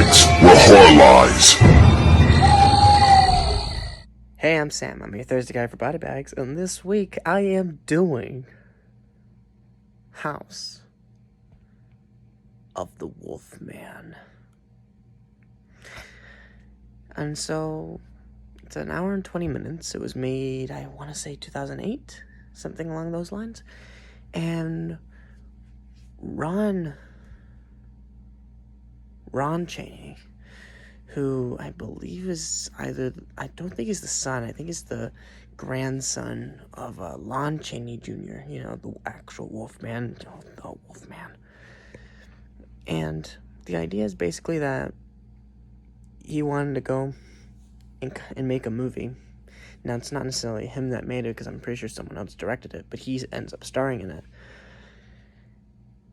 BodyBags, where horror lies. Hey, I'm Sam. I'm your Thursday guy for BodyBags, and this week I am doing House of the Wolfman. And so, it's an hour and 20 minutes. It was made, I want to say 2008, something along those lines. And Ron Chaney, who I believe is I don't think he's the son, I think he's the grandson of Lon Chaney Jr., the actual Wolfman, the Wolfman. And the idea is basically that he wanted to go and make a movie. Now, it's not necessarily him that made it, because I'm pretty sure someone else directed it, but he ends up starring in it,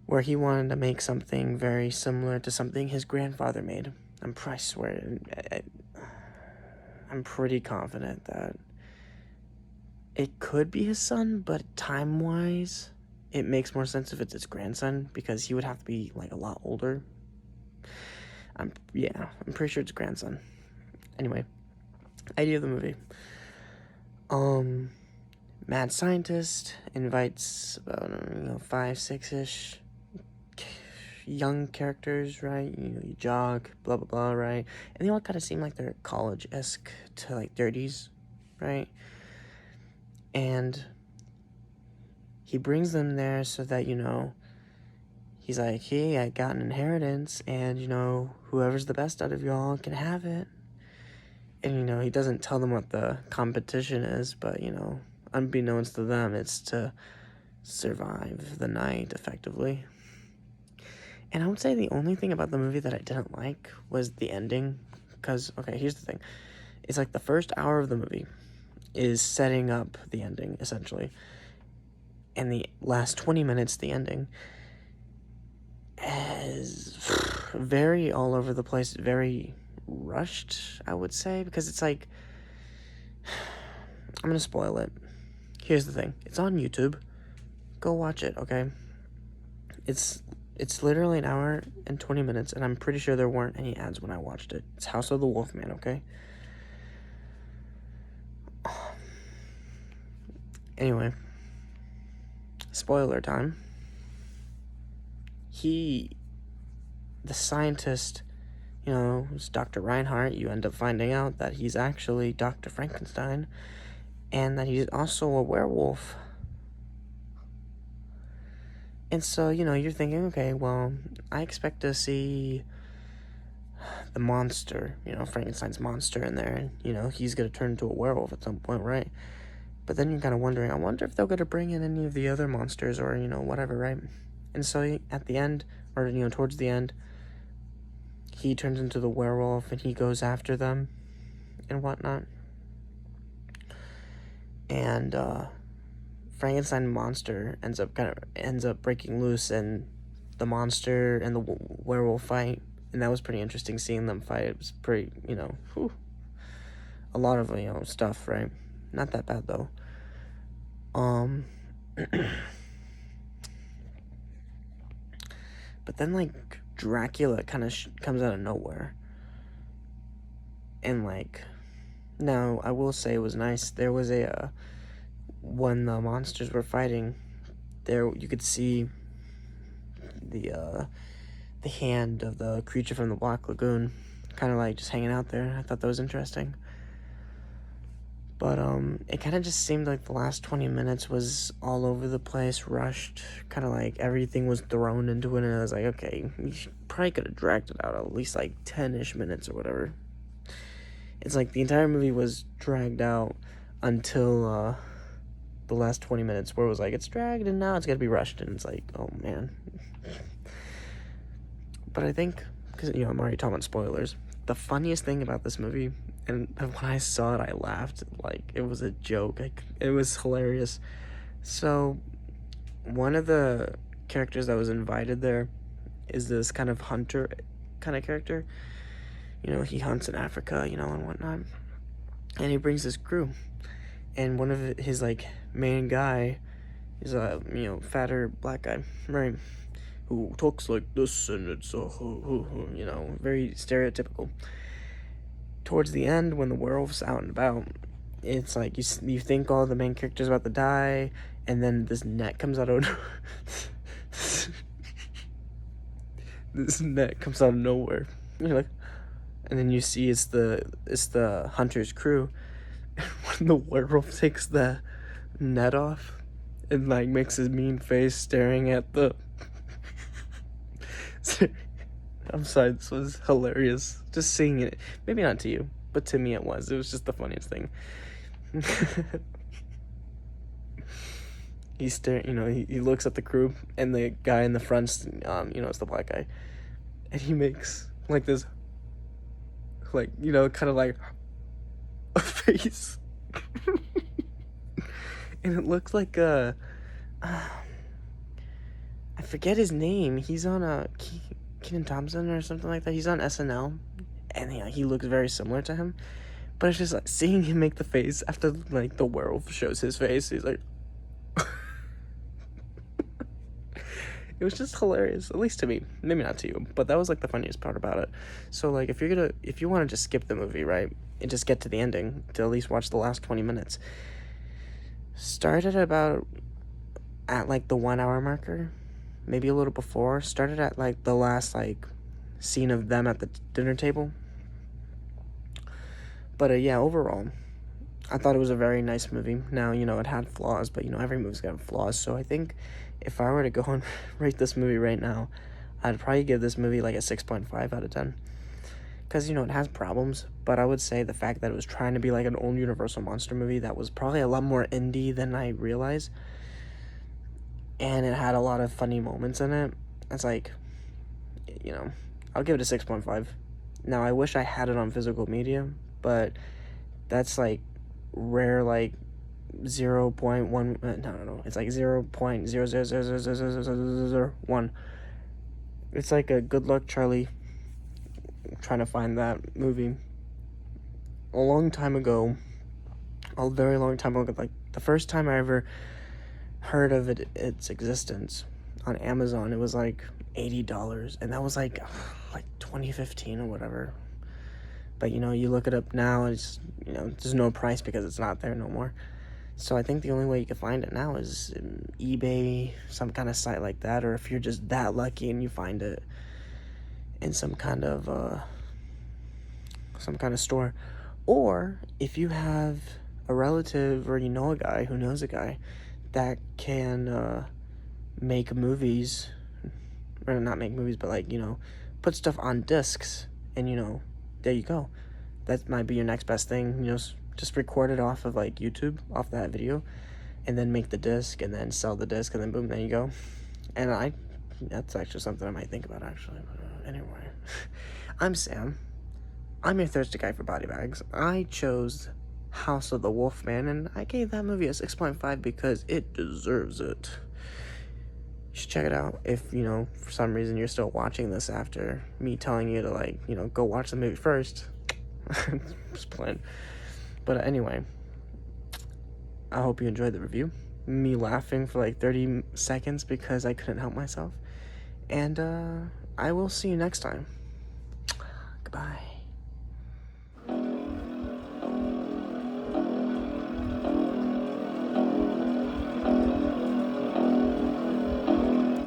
where he wanted to make something very similar to something his grandfather made. I swear, I'm pretty confident that it could be his son, but time-wise, it makes more sense if it's his grandson, because he would have to be, a lot older. I'm pretty sure it's grandson. Anyway, idea of the movie. Mad scientist invites about, 5, 6-ish young characters, right? You jog, blah, blah, blah, right? And they all kind of seem like they're college-esque to, 30s, right? And he brings them there so that, he's like, hey, I got an inheritance, and, whoever's the best out of y'all can have it. And, he doesn't tell them what the competition is, but, unbeknownst to them, it's to survive the night, effectively. And I would say the only thing about the movie that I didn't like was the ending. Because, okay, here's the thing. It's the first hour of the movie is setting up the ending, essentially. And the last 20 minutes, the ending, is very all over the place, very rushed, I would say. Because it's I'm going to spoil it. Here's the thing. It's on YouTube. Go watch it, okay? It's literally an hour and 20 minutes, and I'm pretty sure there weren't any ads when I watched it. It's House of the Wolfman, okay? Anyway, spoiler time. The scientist, is Dr. Reinhardt. You end up finding out that he's actually Dr. Frankenstein, and that he's also a werewolf. And so, you're thinking, okay, well, I expect to see the monster, Frankenstein's monster in there, and, he's going to turn into a werewolf at some point, right? But then you're kind of wondering, I wonder if they're going to bring in any of the other monsters or, whatever, right? And so at the end, or, towards the end, he turns into the werewolf and he goes after them and whatnot. And, Frankenstein monster ends up breaking loose, and the monster and the werewolf fight, and that was pretty interesting seeing them fight. It was pretty, a lot of stuff, right? Not that bad though. But then Dracula kind of comes out of nowhere, and now I will say it was nice. There was when the monsters were fighting, there you could see the hand of the creature from the Black Lagoon, kind of just hanging out there. I thought that was interesting. But it kind of just seemed like the last 20 minutes was all over the place, rushed, kind of everything was thrown into it, and I was like, okay, you probably could have dragged it out at least 10-ish minutes or whatever. It's the entire movie was dragged out until the last 20 minutes, where it was it's dragged and now it's gonna be rushed, and it's oh man. But I think, because I'm already talking about spoilers, the funniest thing about this movie, and when I saw it I laughed it was a joke, it was hilarious. So one of the characters that was invited there is this kind of hunter kind of character. He hunts in Africa, and whatnot, and he brings his crew. And one of his main guy is a fatter black guy, right? who talks like this, and it's you know, very stereotypical. Towards the end, when the werewolf's out and about, it's like you think all the main characters about to die, and then this net comes out of this net comes out of nowhere. And you're like, and then you see it's the hunter's crew. And when the werewolf takes the net off and like makes his mean face staring at the I'm sorry, this was hilarious. Just seeing it. Maybe not to you, but to me it was. It was just the funniest thing. He's staring, you know, he looks at the crew, and the guy in the front, you know, it's the black guy. And he makes, like, this, like, you know, kind of like a face. And it looks like I forget his name. He's on Kenan Thompson or something like that. He's on SNL, and yeah, he looks very similar to him. But it's just like seeing him make the face after like the werewolf shows his face. He's like, it was just hilarious, at least to me. Maybe not to you, but that was like the funniest part about it. So like if you want to just skip the movie, right, and just get to the ending, to at least watch the last 20 minutes. Start at like the 1 hour marker, maybe a little before. Started at like the last like scene of them at the dinner table. But yeah, overall, I thought it was a very nice movie. Now, you know, it had flaws, but you know, every movie's got flaws. So I think if I were to go and rate this movie right now, I'd probably give this movie like a 6.5 out of 10. Because, you know, it has problems, but I would say the fact that it was trying to be like an old Universal monster movie that was probably a lot more indie than I realized. And it had a lot of funny moments in it. It's like, you know, I'll give it a 6.5. Now, I wish I had it on physical media, but that's like rare, like 0.1, no, it's like 0.0000001. It's like a Good Luck Charlie trying to find that movie. A long time ago, a very long time ago, like the first time I ever heard of its existence on Amazon, it was like $80, and that was like 2015 or whatever. But you know, you look it up now, it's, you know, there's no price because it's not there no more. So I think the only way you can find it now is in eBay, some kind of site like that, or if you're just that lucky and you find it in some kind of store. Or if you have a relative or you know a guy who knows a guy that can make movies, or not make movies, but like, you know, put stuff on discs, and you know, there you go. That might be your next best thing. You know, just record it off of like YouTube, off that video, and then make the disc, and then sell the disc, and then boom, there you go. And that's actually something I might think about, actually. But anyway, I'm Sam. I'm your thirsty guy for BodyBags. I chose House of the Wolfman, and I gave that movie a 6.5 because it deserves it. You should check it out if, you know, for some reason you're still watching this after me telling you to, like, you know, go watch the movie first. Just playing. But anyway, I hope you enjoyed the review. Me laughing for like 30 seconds because I couldn't help myself. And I will see you next time. Goodbye.